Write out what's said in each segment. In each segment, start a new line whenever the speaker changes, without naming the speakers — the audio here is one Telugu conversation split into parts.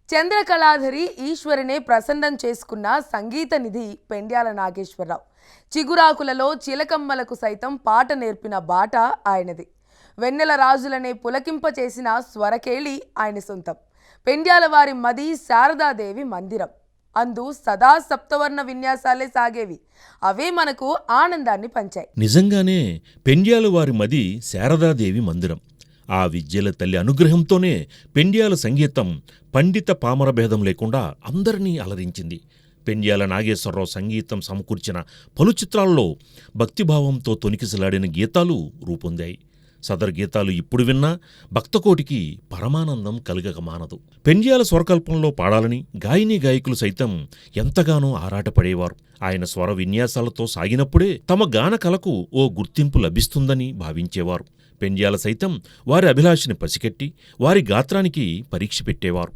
చంద్రకళాధరి ఈశ్వరినే ప్రసన్నం చేసుకున్న సంగీత నిధి పెండ్యాల నాగేశ్వరరావు. చిగురాకులలో చిలకమ్మలకు సైతం పాట నేర్పిన బాట ఆయనది. వెన్నెల రాజులనే పులకింపచేసిన స్వరకేళి ఆయన సొంతం. పెండ్యాల వారి మది శారదాదేవి మందిరం. అందు సదా సప్తవర్ణ విన్యాసాలే సాగేవి. అవే మనకు ఆనందాన్ని పంచాయి.
నిజంగానే పెండ్యాల వారి మది శారదాదేవి మందిరం. ఆ విద్యల తల్లి అనుగ్రహంతోనే పెండ్యాల సంగీతం పండిత పామర భేదం లేకుండా అందరినీ అలరించింది. పెండ్యాల నాగేశ్వరరావు సంగీతం సమకూర్చిన పలు చిత్రాల్లో భక్తిభావంతో తొణికిసలాడిన గీతాలు రూపొందాయి. సదరు గీతాలు ఇప్పుడు విన్నా భక్తకోటికి పరమానందం కలగక మానదు. పెండ్యాల స్వరకల్పంలో పాడాలని గాయనీ గాయకులు సైతం ఎంతగానో ఆరాటపడేవారు. ఆయన స్వర విన్యాసాలతో సాగినప్పుడే తమ గాన కళకు ఓ గుర్తింపు లభిస్తుందని భావించేవారు. పెండ్యాల సైతం వారి అభిలాషని పసికెట్టి వారి గాత్రానికి పరీక్ష పెట్టేవారు.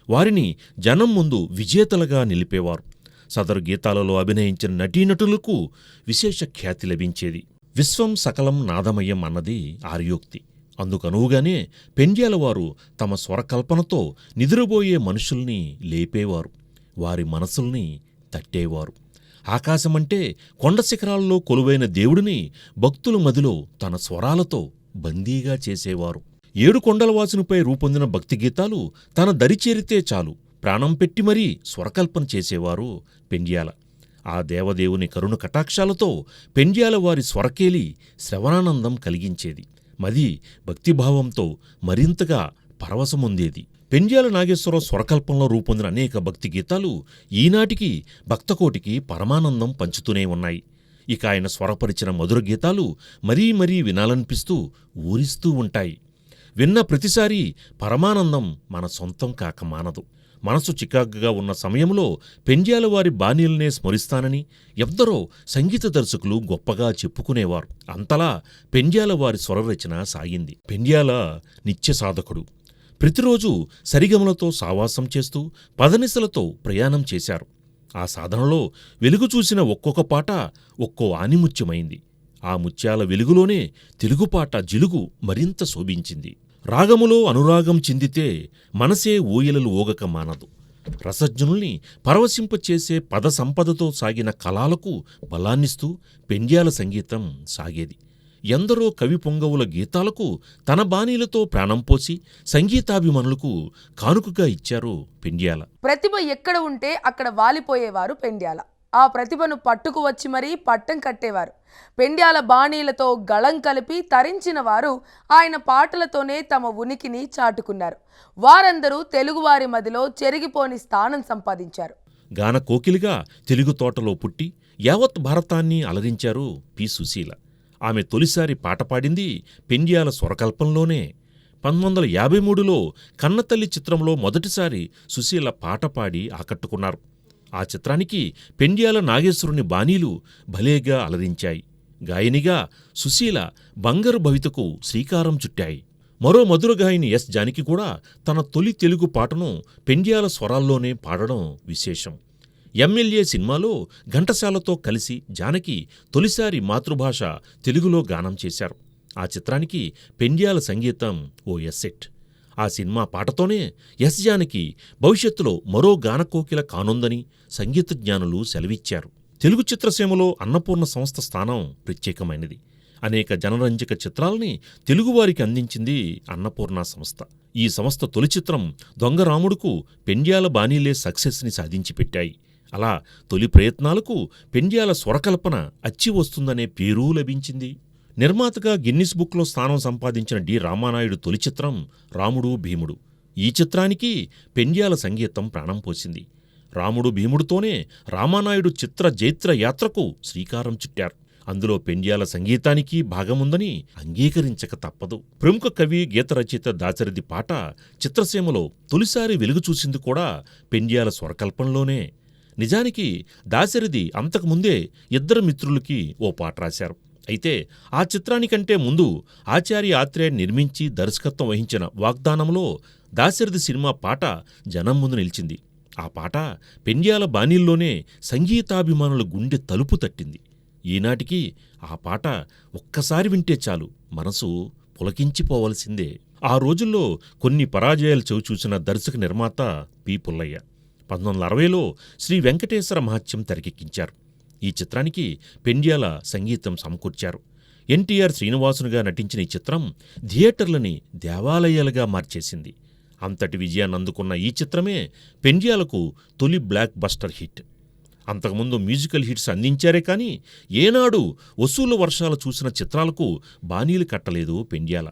వారిని జనం ముందు విజేతలుగా నిలిపేవారు. సదరు గీతాలలో అభినయించిన నటీనటులకు విశేష ఖ్యాతి లభించేది. విశ్వం సకలం నాదమయం అన్నది ఆర్యోక్తి. అందుకనువుగానే పెండ్యాల వారు తమ స్వరకల్పనతో నిద్రబోయే మనుషుల్ని లేపేవారు, వారి మనసుల్ని తట్టేవారు. ఆకాశమంటే కొండ శిఖరాల్లో కొలువైన దేవుడిని భక్తుల మదిలో తన స్వరాలతో బందీగా చేసేవారు. 7 కొండలవాసునిపై రూపొందిన భక్తిగీతాలు తన దరిచేరితే చాలు ప్రాణం పెట్టి మరీ స్వరకల్పన చేసేవారు పెండ్యాల. ఆ దేవదేవుని కరుణ కటాక్షాలతో పెండ్యాల వారి స్వరకేలి శ్రవణానందం కలిగించేది. మది భక్తిభావంతో మరింతగా పరవశముందేది. పెండ్యాల నాగేశ్వరరావు స్వరకల్పంలో రూపొందిన అనేక భక్తిగీతాలు ఈనాటికి భక్తకోటికి పరమానందం పంచుతూనే ఉన్నాయి. ఇక ఆయన స్వరపరిచిన మధుర గీతాలు మరీ మరీ వినాలనిపిస్తూ ఊరిస్తూ ఉంటాయి. విన్న ప్రతిసారీ పరమానందం మన సొంతం కాక మానదు. మనసు చికాకుగా ఉన్న సమయంలో పెండ్యాల వారి బాణీలనే స్మరిస్తానని ఎందరో సంగీత దర్శకులు గొప్పగా చెప్పుకునేవారు. అంతలా పెండ్యాల వారి స్వరరచన సాగింది. పెండ్యాల నిత్య సాధకుడు. ప్రతిరోజు సరిగమలతో సావాసం చేస్తూ పదనిసలతో ప్రయాణం చేశారు. ఆ సాధనలో వెలుగు చూసిన ఒక్కొక్క పాట ఒక్కో ఆనిముత్యమైంది. ఆ ముత్యాల వెలుగులోనే తెలుగుపాట జిలుగు మరింత శోభించింది. రాగములో అనురాగం చిందితే మనసే ఊయలలు ఊగక మానదు. రసజ్ఞుల్ని పరవశింపచేసే పద సంపదతో సాగిన కళాలకు బలాన్నిస్తూ పెండ్యాల సంగీతం సాగేది. ఎందరో కవి పొంగవుల గీతాలకు తన బాణీలతో ప్రాణం పోసి సంగీతాభిమానులకు కానుకగా ఇచ్చారు పెండ్యాల.
ప్రతిభ ఎక్కడ ఉంటే అక్కడ వాలిపోయేవారు పెండ్యాల. ఆ ప్రతిభను పట్టుకు వచ్చి మరీ పట్టం కట్టేవారు. పెండ్యాల బాణీలతో గళం కలిపి తరించిన వారు ఆయన పాటలతోనే తమ ఉనికిని చాటుకున్నారు. వారందరూ తెలుగువారి మదిలో చెరిగిపోని స్థానం సంపాదించారు.
గాన కోకిలిగా తెలుగు తోటలో పుట్టి యావత్ భారతాన్ని అలరించారు పి. సుశీల. ఆమె తొలిసారి పాట పాడింది పెండ్యాల స్వరకల్పంలోనే. 1953లో కన్నతల్లి చిత్రంలో మొదటిసారి సుశీల పాట పాడి ఆకట్టుకున్నారు. ఆ చిత్రానికి పెండ్యాల నాగేశ్వరుని బాణీలు భలేగా అలరించాయి. గాయనిగా సుశీల బంగారు భవితకు శ్రీకారం చుట్టాయి. మరో మధుర గాయని ఎస్. జానకి కూడా తన తొలి తెలుగు పాటను పెండ్యాల స్వరాల్లోనే పాడడం విశేషం. ఎమ్మెల్యే సినిమాలో ఘంటసాలతో కలిసి జానకి తొలిసారి మాతృభాష తెలుగులో గానం చేశారు. ఆ చిత్రానికి పెండ్యాల సంగీతం ఓ ఎస్సెట్. ఆ సినిమా పాటతోనే ఎస్. జానకి భవిష్యత్తులో మరో గానకోకిల కానుందని సంగీత జ్ఞానులు సెలవిచ్చారు. తెలుగు చిత్రసీమలో అన్నపూర్ణ సంస్థ స్థానం ప్రత్యేకమైనది. అనేక జనరంజక చిత్రాల్ని తెలుగువారికి అందించింది అన్నపూర్ణ సంస్థ. ఈ సంస్థ తొలి చిత్రం దొంగరాముడుకు పెండ్యాల బాణీలే సక్సెస్ని సాధించి పెట్టాయి. అలా తొలి ప్రయత్నాలకు పెండ్యాల స్వరకల్పన అచ్చి వస్తుందనే పేరూ లభించింది. నిర్మాతగా గిన్నిస్ బుక్లో స్థానం సంపాదించిన డి. రామానాయుడు తొలి చిత్రం రాముడు భీముడు. ఈ చిత్రానికి పెండ్యాల సంగీతం ప్రాణం పోసింది. రాముడు భీముడుతోనే రామానాయుడు చిత్ర జైత్ర యాత్రకు శ్రీకారం చుట్టారు. అందులో పెండ్యాల సంగీతానికి భాగముందని అంగీకరించక తప్పదు. ప్రముఖ కవి గీత రచయిత దాశరథి పాట చిత్రసీమలో తొలిసారి వెలుగు చూసింది కూడా పెండ్యాల స్వరకల్పంలోనే. నిజానికి దాశరథి అంతకుముందే ఇద్దరు మిత్రులకి ఓ పాట రాశారు. అయితే ఆ చిత్రానికంటే ముందు ఆచార్య ఆత్రేయ నిర్మించి దర్శకత్వం వహించిన వాగ్దానంలో దాశరథి సినిమా పాట జనం ముందు నిలిచింది. ఆ పాట పెండ్యాల బాణీల్లోనే సంగీతాభిమానుల గుండె తలుపు తట్టింది. ఈనాటికి ఆ పాట ఒక్కసారి వింటే చాలు మనసు పులకించిపోవలసిందే. ఆ రోజుల్లో కొన్ని పరాజయాలు చవిచూసిన దర్శక నిర్మాత పి. పుల్లయ్య 1960లో శ్రీ వెంకటేశ్వర మహత్యం తెరకెక్కించారు. ఈ చిత్రానికి పెండ్యాల సంగీతం సమకూర్చారు. ఎన్టీఆర్ శ్రీనివాసునిగా నటించిన ఈ చిత్రం థియేటర్లని దేవాలయాలుగా మార్చేసింది. అంతటి విజయాన్ని అందుకున్న ఈ చిత్రమే పెండ్యాలకు తొలి బ్లాక్ బస్టర్ హిట్. అంతకుముందు మ్యూజికల్ హిట్స్ అందించారే కానీ ఏనాడు వసూలు వర్షాలు చూసిన చిత్రాలకు బాణీలు కట్టలేదు పెండ్యాల.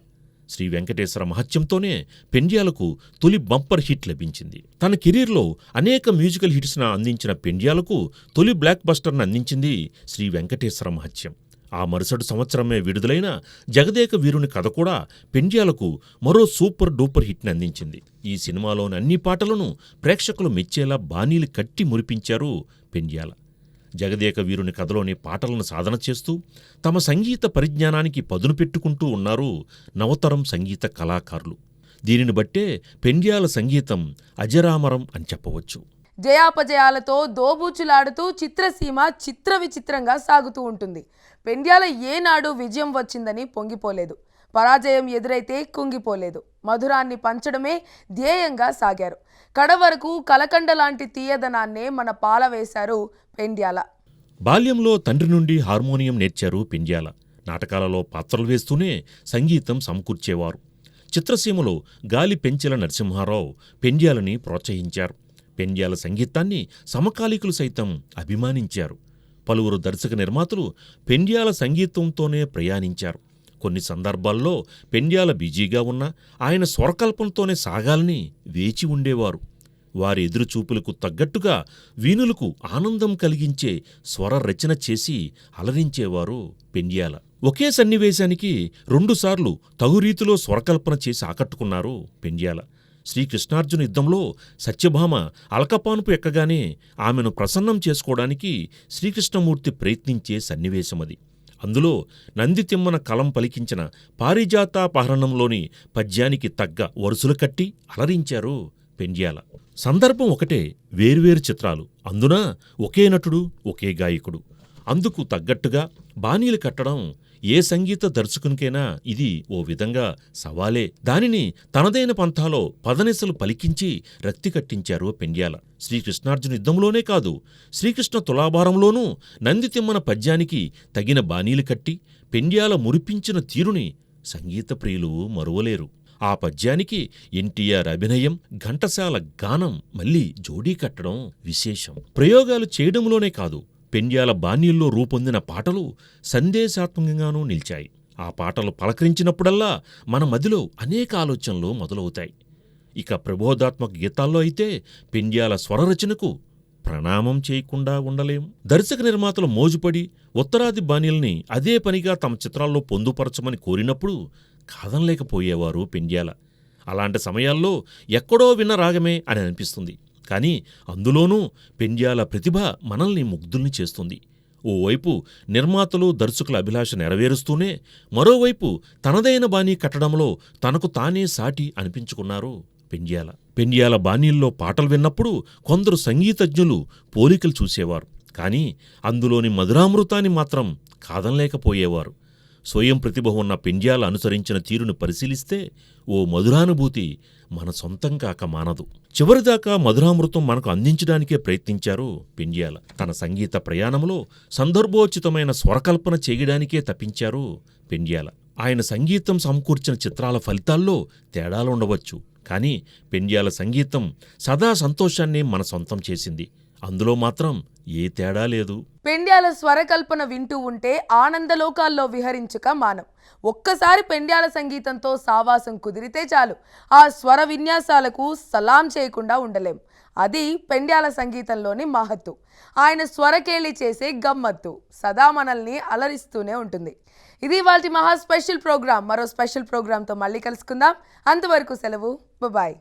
శ్రీ వెంకటేశ్వర మహత్యంతోనే పెండ్యాలకు తొలి బంపర్ హిట్ లభించింది. తన కెరీర్లో అనేక మ్యూజికల్ హిట్స్ను అందించిన పెండ్యాలకు తొలి బ్లాక్ బస్టర్ను అందించింది శ్రీ వెంకటేశ్వర మహత్యం. ఆ మరుసటి సంవత్సరమే విడుదలైన జగదేక వీరుని కథ కూడా పెండ్యాలకు మరో సూపర్ డూపర్ హిట్ని అందించింది. ఈ సినిమాలోని అన్ని పాటలను ప్రేక్షకులు మెచ్చేలా బాణీలు కట్టి మురిపించారు పెండ్యాల. జగదేక వీరుని కథలోని పాటలను సాధన చేస్తూ తమ సంగీత పరిజ్ఞానానికి పదును పెట్టుకుంటూ ఉన్నారు నవతరం సంగీత కళాకారులు. దీనిని బట్టే పెండ్యాల సంగీతం అజరామరం అని చెప్పవచ్చు.
జయాపజయాలతో దోబూచులాడుతూ చిత్రసీమ చిత్ర విచిత్రంగా సాగుతూ ఉంటుంది. పెండ్యాల ఏనాడు విజయం వచ్చిందని పొంగిపోలేదు, పరాజయం ఎదురైతే కుంగిపోలేదు. మధురాన్ని పంచడమే ధ్యేయంగా సాగారు. కడవరకు కలకండ లాంటి తీయదనాన్నే మన పాలవేశారు పెండ్యాల.
బాల్యంలో తండ్రి నుండి హార్మోనియం నేర్చారు పెండ్యాల. నాటకాలలో పాత్రలు వేస్తూనే సంగీతం సమకూర్చేవారు. చిత్రసీమలో గాలి పెంచెల నరసింహారావు పెండ్యాలని ప్రోత్సహించారు. పెండ్యాల సంగీతాన్ని సమకాలీకులు సైతం అభిమానించారు. పలువురు దర్శక నిర్మాతలు పెండ్యాల సంగీతంతోనే ప్రయాణించారు. కొన్ని సందర్భాల్లో పెండ్యాల బిజీగా ఉన్నా ఆయన స్వరకల్పంతోనే సాగాలని వేచి ఉండేవారు. వారి ఎదురుచూపులకు తగ్గట్టుగా వీణులకు ఆనందం కలిగించే స్వర రచన చేసి అలరించేవారు పెండ్యాల. ఒకే సన్నివేశానికి 2 సార్లు తగు రీతిలో స్వరకల్పన చేసి ఆకట్టుకున్నారు పెండ్యాల. శ్రీకృష్ణార్జున యుద్ధంలో సత్యభామ అలకపానుపు ఎక్కగానే ఆమెను ప్రసన్నం చేసుకోవడానికి శ్రీకృష్ణమూర్తి ప్రయత్నించే సన్నివేశమది. అందులో నందితిమ్మన కలం పలికించిన పారిజాతాపహరణంలోని పద్యానికి తగ్గ వరుసలు కట్టి అలరించారు పెండ్యాల. సందర్భం ఒకటే, వేర్వేరు చిత్రాలు, అందున ఒకే నటుడు ఒకే గాయకుడు. అందుకు తగ్గట్టుగా బాణీలు కట్టడం ఏ సంగీత దర్శకునికైనా ఇది ఓ విధంగా సవాలే. దానిని తనదైన పంథాలో పదనిసలు పలికించి రక్తి కట్టించారు పెండ్యాల. శ్రీకృష్ణార్జున యుద్ధంలోనే కాదు, శ్రీకృష్ణ తులాభారంలోనూ నందితిమ్మన పద్యానికి తగిన బాణీలు కట్టి పెండ్యాల మురిపించిన తీరుని సంగీత ప్రియులు మరువలేరు. ఆ పద్యానికి ఎన్టీఆర్ అభినయం, ఘంటసాల గానం మళ్లీ జోడీ కట్టడం విశేషం. ప్రయోగాలు చేయడంలోనే కాదు, పెండ్యాల బాణీల్లో రూపొందిన పాటలు సందేశాత్మకంగానూ నిలిచాయి. ఆ పాటలు పలకరించినప్పుడల్లా మన మదిలో అనేక ఆలోచనలు మొదలవుతాయి. ఇక ప్రబోధాత్మక గీతాల్లో అయితే పెండ్యాల స్వరరచనకు ప్రణామం చేయకుండా ఉండలేం. దర్శక నిర్మాతలు మోజుపడి ఉత్తరాది బాణీల్ని అదే పనిగా తమ చిత్రాల్లో పొందుపరచమని కోరినప్పుడు కాదనలేకపోయేవారు పెండ్యాల. అలాంటి సమయాల్లో ఎక్కడో విన్న రాగమే అని అనిపిస్తుంది. కానీ అందులోనూ పెండ్యాల ప్రతిభ మనల్ని ముగ్ధుల్ని చేస్తుంది. ఓవైపు నిర్మాతలు దర్శకుల అభిలాష నెరవేరుస్తూనే మరోవైపు తనదైన బాణీ కట్టడంలో తనకు తానే సాటి అనిపించుకున్నారు పెండ్యాల. పెండ్యాల బాణీల్లో పాటలు విన్నప్పుడు కొందరు సంగీతజ్ఞులు పోలికలు చూసేవారు. కానీ అందులోని మధురామృతాన్ని మాత్రం కాదనలేకపోయేవారు. స్వయం ప్రతిభ ఉన్న పెండ్యాల అనుసరించిన తీరును పరిశీలిస్తే ఓ మధురానుభూతి మన సొంతం కాక మానదు. చివరిదాకా మధురామృతం మనకు అందించడానికే ప్రయత్నించారు పెండ్యాల. తన సంగీత ప్రయాణంలో సందర్భోచితమైన స్వరకల్పన చేయడానికే తప్పించారు పెండ్యాల. ఆయన సంగీతం సమకూర్చిన చిత్రాల ఫలితాల్లో తేడాలుండవచ్చు, కానీ పెండ్యాల సంగీతం సదా సంతోషాన్ని మన సొంతం చేసింది. అందులో మాత్రం ఏ తేడా లేదు.
పెండ్యాల స్వరకల్పన వింటూ ఉంటే ఆనందలోకాల్లో విహరించక మానం. ఒక్కసారి పెండ్యాల సంగీతంతో సావాసం కుదిరితే చాలు, ఆ స్వర విన్యాసాలకు సలాం చేయకుండా ఉండలేం. అది పెండ్యాల సంగీతంలోని మహత్తు. ఆయన స్వరకేళి చేసే గమ్మత్తు సదా మనల్ని అలరిస్తూనే ఉంటుంది. ఇది వాటి మహా స్పెషల్ ప్రోగ్రామ్. మరో స్పెషల్ ప్రోగ్రామ్తో మళ్ళీ కలుసుకుందాం. అంతవరకు సెలవు. బాయ్.